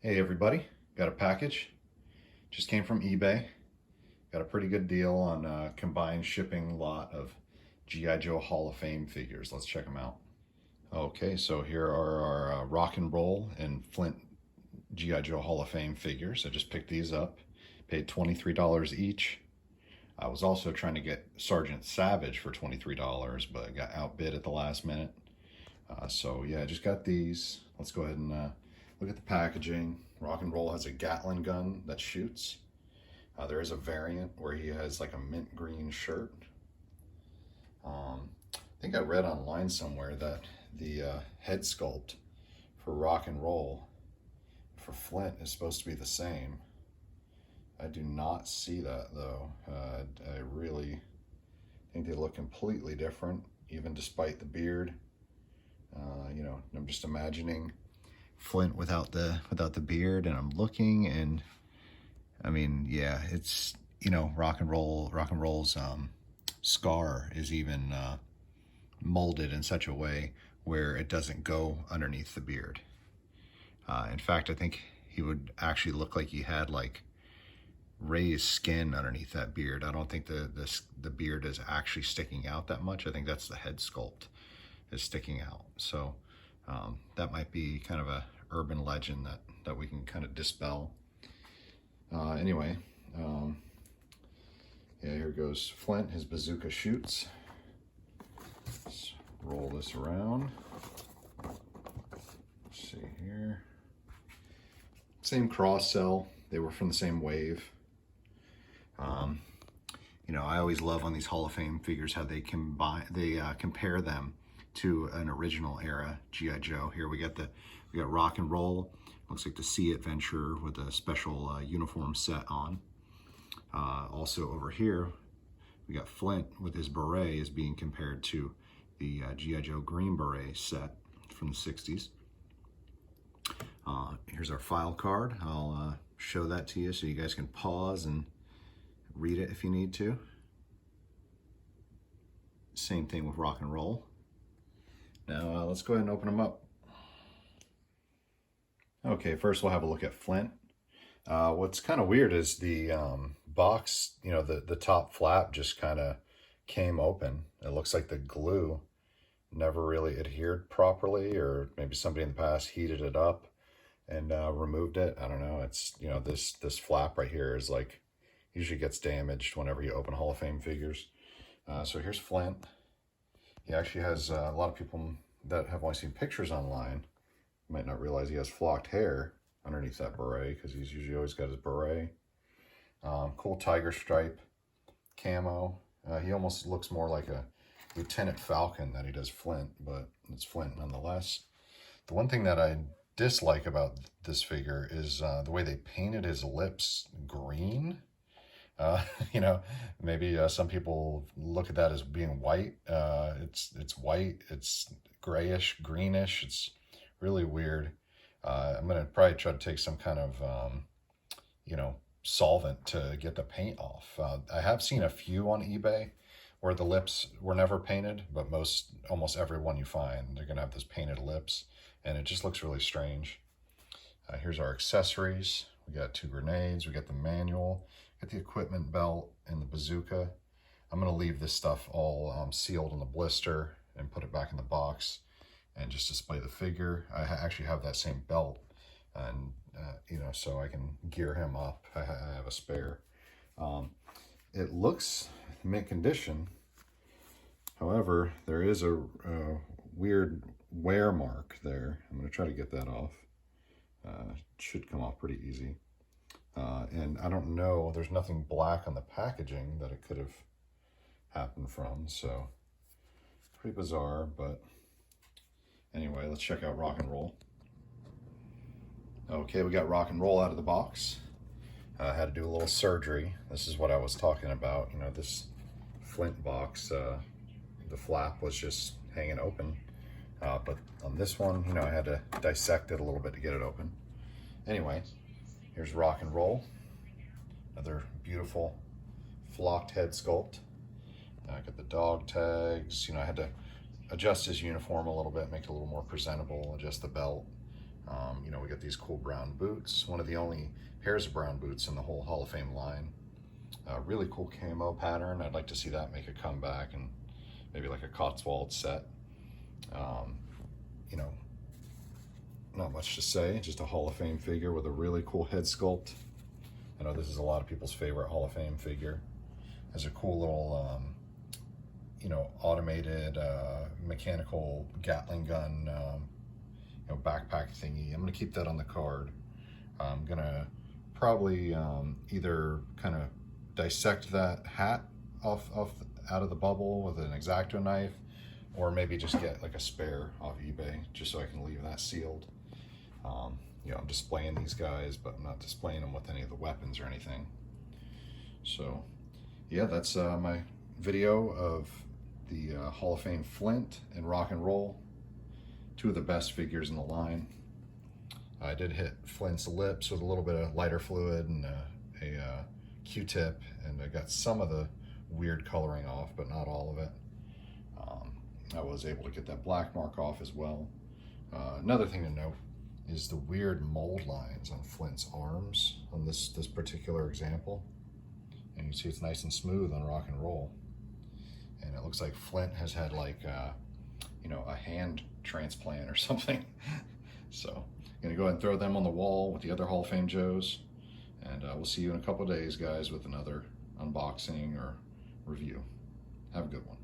Hey everybody, got a package. Just came from eBay. Got a pretty good deal on a combined shipping lot of G.I. Joe Hall of Fame figures. Let's check them out. Okay, so here are our Rock and Roll and Flint G.I. Joe Hall of Fame figures. I just picked these up, paid $23 each. I was also trying to get Sergeant Savage for $23, but I got outbid at the last minute. So yeah, I just got these. Let's go ahead and look at the packaging. Rock and Roll has a Gatling gun that shoots. There is a variant where he has like a mint green shirt. I think I read online somewhere that the head sculpt for Rock and Roll for Flint is supposed to be the same. I do not see that though. I really think they look completely different, even despite the beard. I'm just imagining Flint without the beard, and I'm looking, and I mean, yeah, it's Rock and Roll's scar is even molded in such a way where it doesn't go underneath the beard. In fact, I think he would actually look like he had like raised skin underneath that beard. I don't think the beard is actually sticking out that much. I think that's the head sculpt is sticking out. So that might be kind of a urban legend that we can kind of dispel. Anyway, yeah, here goes Flint. His bazooka shoots. Let's roll this around. Let's see here. Same cross cell. They were from the same wave. I always love on these Hall of Fame figures how they compare them to an original era G.I. Joe. Here we got Rock and Roll. Looks like the Sea Adventure with a special uniform set on. Also over here, we got Flint with his beret is being compared to the G.I. Joe Green Beret set from the 60s. Here's our file card. I'll show that to you so you guys can pause and read it if you need to. Same thing with Rock and Roll. Now let's go ahead and open them up. Okay, first we'll have a look at Flint. What's kind of weird is the box, the top flap just kind of came open. It looks like the glue never really adhered properly, or maybe somebody in the past heated it up and removed it. I don't know. It's, this flap right here is like, usually gets damaged whenever you open Hall of Fame figures. So here's Flint. He actually has a lot of people that have only seen pictures online might not realize he has flocked hair underneath that beret, because he's usually always got his beret. Cool tiger stripe camo. He almost looks more like a Lieutenant Falcon than he does Flint, but it's Flint nonetheless. The one thing that I dislike about this figure is the way they painted his lips green. Maybe some people look at that as being white. It's white, it's grayish, greenish. It's really weird. I'm gonna probably try to take some kind of, solvent to get the paint off. I have seen a few on eBay where the lips were never painted, but almost every one you find, they're gonna have those painted lips, and it just looks really strange. Here's our accessories. We got 2 grenades, we got the manual, got the equipment belt and the bazooka. I'm gonna leave this stuff all sealed in the blister and put it back in the box and just display the figure. I actually have that same belt, and so I can gear him up. I have a spare. It looks mint condition. However, there is a weird wear mark there. I'm gonna try to get that off. It should come off pretty easy. And I don't know, there's nothing black on the packaging that it could have happened from, so pretty bizarre. But anyway, let's check out Rock and Roll. Okay, we got Rock and Roll out of the box. I had to do a little surgery. This is what I was talking about. This Flint box, the flap was just hanging open. But on this one, I had to dissect it a little bit to get it open. Anyway, here's Rock and Roll. Another beautiful flocked head sculpt. I got the dog tags. I had to adjust his uniform a little bit, make it a little more presentable, adjust the belt. You know, we got these cool brown boots, one of the only pairs of brown boots in the whole Hall of Fame line. Really cool camo pattern. I'd like to see that make a comeback, and maybe like a Cotswold set. You know, not much to say, just a Hall of Fame figure with a really cool head sculpt. I know this is a lot of people's favorite Hall of Fame figure. Has a cool little, you know, automated mechanical Gatling gun, you know, backpack thingy. I'm gonna keep that on the card. I'm gonna probably either kind of dissect that hat out of the bubble with an X-Acto knife, or maybe just get like a spare off eBay just so I can leave that sealed. You know, I'm displaying these guys, but I'm not displaying them with any of the weapons or anything. So yeah, that's my video of the Hall of Fame Flint and Rock and Roll, two of the best figures in the line. I did hit Flint's lips with a little bit of lighter fluid and a Q-tip, and I got some of the weird coloring off, but not all of it. I was able to get that black mark off as well. Another thing to note is the weird mold lines on Flint's arms on this particular example. And you see it's nice and smooth on Rock and Roll. And it looks like Flint has had like, you know, a hand transplant or something. So I'm gonna go ahead and throw them on the wall with the other Hall of Fame Joes. And we'll see you in a couple of days, guys, with another unboxing or review. Have a good one.